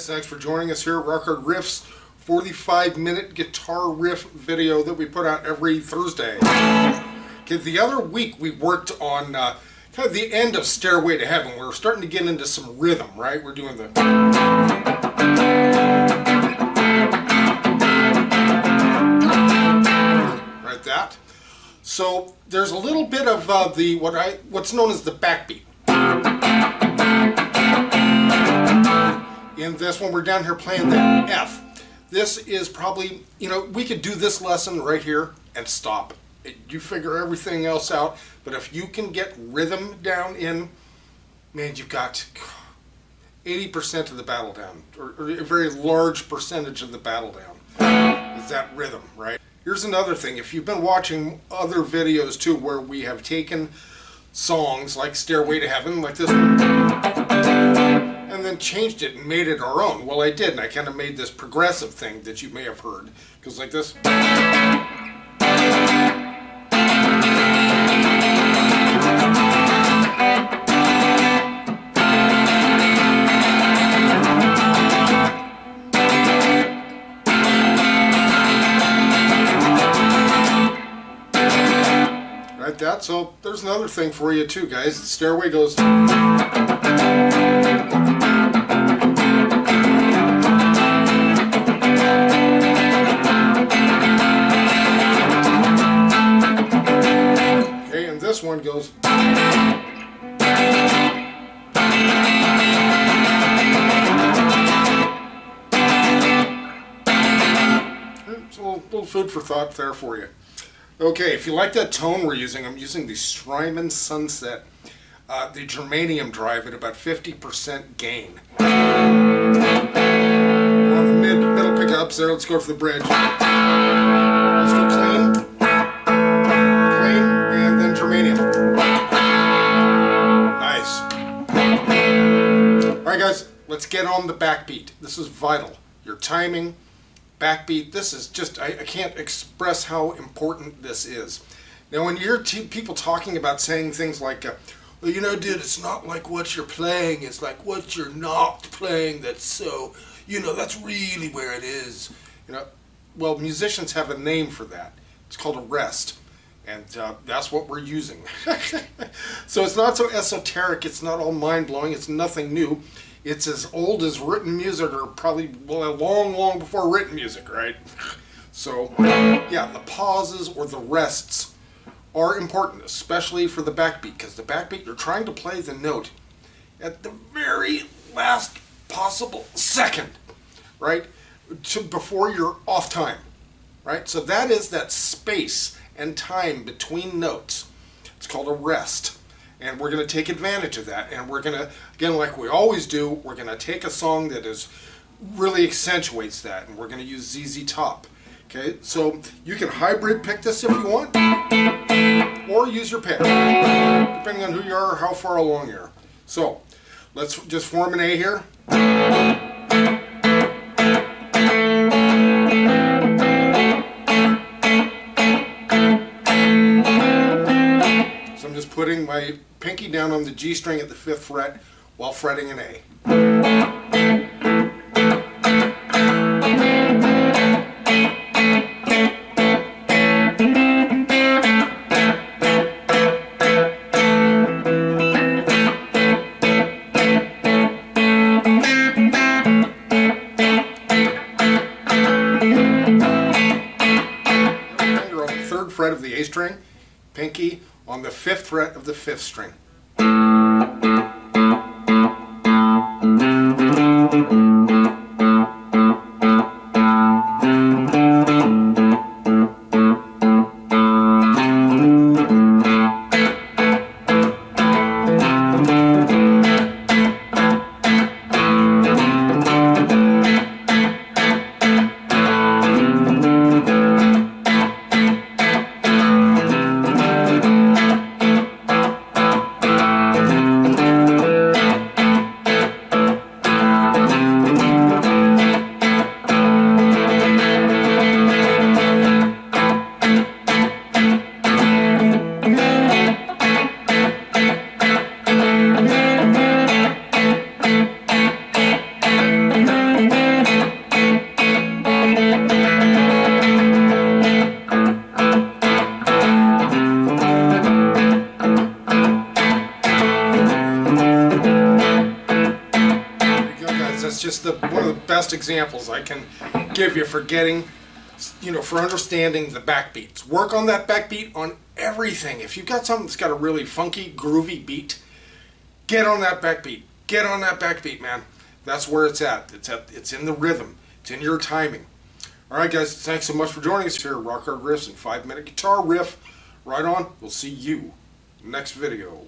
guys, thanks for joining us here at RHR Riff's 45-minute guitar riff video that we put out every Thursday. Okay, the other week we worked on kind of the end of Stairway to Heaven. We're starting to get into some rhythm, right? We're doing the... right, that. So there's a little bit of what's known as the backbeat. In this one, we're down here playing the F. This is probably, we could do this lesson right here and stop. You figure everything else out, but if you can get rhythm down in, man, you've got 80% of the battle down, or a very large percentage of the battle down, is that rhythm, right? Here's another thing. If you've been watching other videos too, where we have taken songs like Stairway to Heaven, like this one, and then changed it and made it our own. Well, I did, and I kind of made this progressive thing that you may have heard. Goes like this. Right, that. So there's another thing for you too, guys. The Stairway goes... This one goes. It's a little food for thought there for you. Okay, if you like that tone we're using, I'm using the Strymon Sunset, the germanium drive at about 50% gain. On the middle pickups there, let's go for the bridge. Let's go clean. Nice. Alright guys, let's get on the backbeat. This is vital. Your timing, backbeat, this is just, I can't express how important this is. Now when you hear people talking about saying things like, well, dude, it's not like what you're playing, it's like what you're not playing that's so, that's really where it is. Well, musicians have a name for that. It's called a rest. And that's what we're using. So it's not so esoteric, it's not all mind-blowing, it's nothing new. It's as old as written music, or probably long before written music, right? So, yeah, the pauses or the rests are important, especially for the backbeat, because the backbeat, you're trying to play the note at the very last possible second, right? Before you're off time, right? So that is that space and time between notes. It's called a rest, and we're going to take advantage of that, and we're going to, again, like we always do, we're going to take a song that really accentuates that, and we're going to use ZZ Top. Okay, so you can hybrid pick this if you want, or use your pick, depending on who you are or how far along you are. So let's just form an A here. Putting my pinky down on the G string at the 5th fret while fretting an A. Finger on the 3rd fret of the A string, pinky on the 5th fret of the 5th string. That's just one of the best examples I can give you for getting, for understanding the backbeats. Work on that backbeat on everything. If you've got something that's got a really funky, groovy beat, get on that backbeat. Get on that backbeat, man. That's where it's at. It's in the rhythm. It's in your timing. All right, guys. Thanks so much for joining us here at Rock Hard Riffs and 5-Minute Guitar Riff. Right on. We'll see you next video.